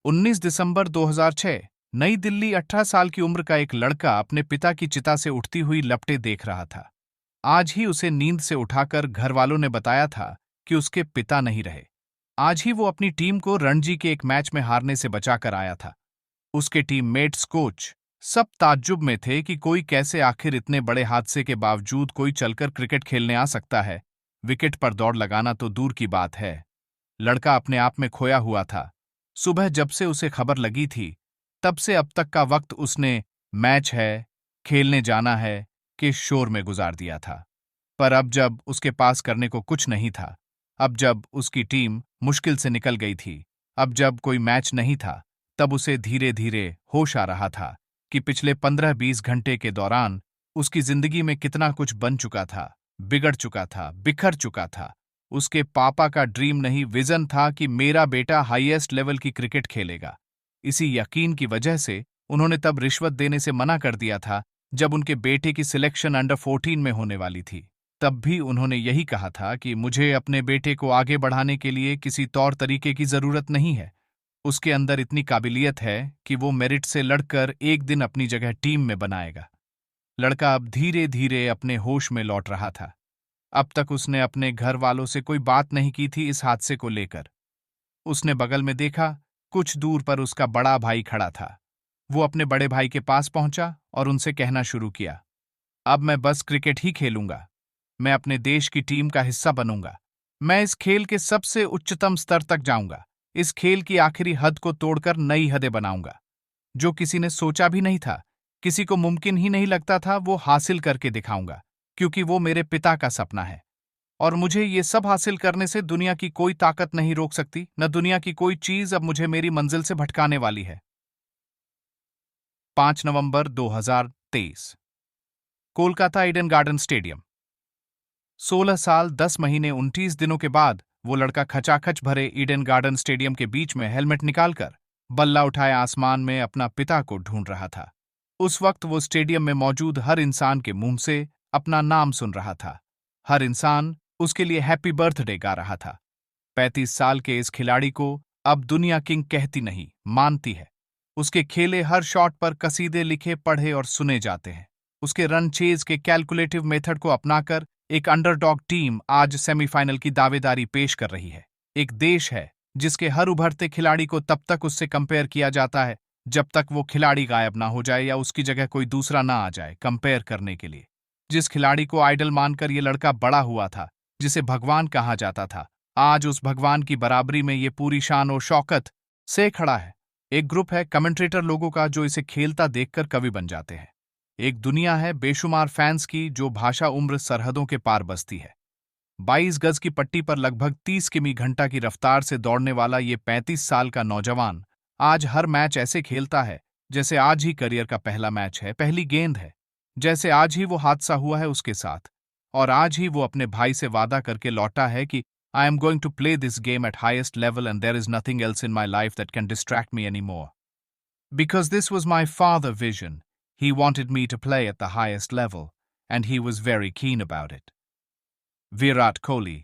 19 दिसंबर 2006, नई दिल्ली। 18 साल की उम्र का एक लड़का अपने पिता की चिता से उठती हुई लपटें देख रहा था। आज ही उसे नींद से उठाकर घर वालों ने बताया था कि उसके पिता नहीं रहे। आज ही वो अपनी टीम को रणजी के एक मैच में हारने से बचाकर आया था। उसके टीममेट्स, कोच, सब ताज्जुब में थे कि कोई कैसे आखिर इतने बड़े हादसे के बावजूद कोई चलकर क्रिकेट खेलने आ सकता है। विकेट पर दौड़ लगाना तो दूर की बात है। लड़का अपने आप में खोया हुआ था। सुबह जब से उसे खबर लगी थी, तब से अब तक का वक्त उसने मैच है, खेलने जाना है के शोर में गुजार दिया था। पर अब जब उसके पास करने को कुछ नहीं था, अब जब उसकी टीम मुश्किल से निकल गई थी, अब जब कोई मैच नहीं था, तब उसे धीरे धीरे होश आ रहा था कि पिछले 15-20 घंटे के दौरान उसकी जिंदगी में कितना कुछ बन चुका था, बिगड़ चुका था, बिखर चुका था। उसके पापा का ड्रीम नहीं, विजन था कि मेरा बेटा हाईएस्ट लेवल की क्रिकेट खेलेगा। इसी यकीन की वजह से उन्होंने तब रिश्वत देने से मना कर दिया था जब उनके बेटे की सिलेक्शन अंडर 14 में होने वाली थी। तब भी उन्होंने यही कहा था कि मुझे अपने बेटे को आगे बढ़ाने के लिए किसी तौर तरीके की जरूरत नहीं है। उसके अंदर इतनी काबिलियत है कि वो मेरिट से लड़कर एक दिन अपनी जगह टीम में बनाएगा। लड़का अब धीरे धीरे अपने होश में लौट रहा था। अब तक उसने अपने घर वालों से कोई बात नहीं की थी इस हादसे को लेकर। उसने बगल में देखा, कुछ दूर पर उसका बड़ा भाई खड़ा था। वो अपने बड़े भाई के पास पहुंचा और उनसे कहना शुरू किया, अब मैं बस क्रिकेट ही खेलूंगा। मैं अपने देश की टीम का हिस्सा बनूंगा। मैं इस खेल के सबसे उच्चतम स्तर तक जाऊंगा। इस खेल की आखिरी हद को तोड़कर नई हदें बनाऊंगा। जो किसी ने सोचा भी नहीं था, किसी को मुमकिन ही नहीं लगता था, वो हासिल करके दिखाऊंगा, क्योंकि वो मेरे पिता का सपना है। और मुझे ये सब हासिल करने से दुनिया की कोई ताकत नहीं रोक सकती, न दुनिया की कोई चीज अब मुझे मेरी मंजिल से भटकाने वाली है। 5 नवंबर 2023, कोलकाता ईडन गार्डन स्टेडियम। 16 साल 10 महीने 29 दिनों के बाद वो लड़का खचाखच भरे ईडन गार्डन स्टेडियम के बीच में हेलमेट निकालकर बल्ला उठाए आसमान में अपना पिता को ढूंढ रहा था। उस वक्त वो स्टेडियम में मौजूद हर इंसान के मुंह से अपना नाम सुन रहा था। हर इंसान उसके लिए हैप्पी बर्थडे गा रहा था। 35 साल के इस खिलाड़ी को अब दुनिया किंग कहती नहीं, मानती है। उसके खेले हर शॉट पर कसीदे लिखे, पढ़े और सुने जाते हैं। उसके रन चेज के कैलकुलेटिव मेथड को अपनाकर एक अंडरडॉग टीम आज सेमीफाइनल की दावेदारी पेश कर रही है। एक देश है जिसके हर उभरते खिलाड़ी को तब तक उससे कंपेयर किया जाता है जब तक वो खिलाड़ी गायब ना हो जाए या उसकी जगह कोई दूसरा ना आ जाए कंपेयर करने के लिए। जिस खिलाड़ी को आइडल मानकर ये लड़का बड़ा हुआ था, जिसे भगवान कहा जाता था, आज उस भगवान की बराबरी में ये पूरी शान और शौकत से खड़ा है। एक ग्रुप है कमेंट्रेटर लोगों का जो इसे खेलता देखकर कवि बन जाते हैं। एक दुनिया है बेशुमार फैंस की जो भाषा उम्र सरहदों के पार बसती है। 22 गज की पट्टी पर लगभग 30 किमी घंटा की रफ्तार से दौड़ने वाला ये 35 साल का नौजवान आज हर मैच ऐसे खेलता है जैसे आज ही करियर का पहला मैच है, पहली गेंद है, जैसे आज ही वो हादसा हुआ है उसके साथ। और आज ही वो अपने भाई से वादा करके लौटा है कि I am going to play this game at highest level and there is nothing else in my life that can distract me any more. Because this was my father vision, he wanted me to play at the highest level, and he was very keen about it. Virat Kohli.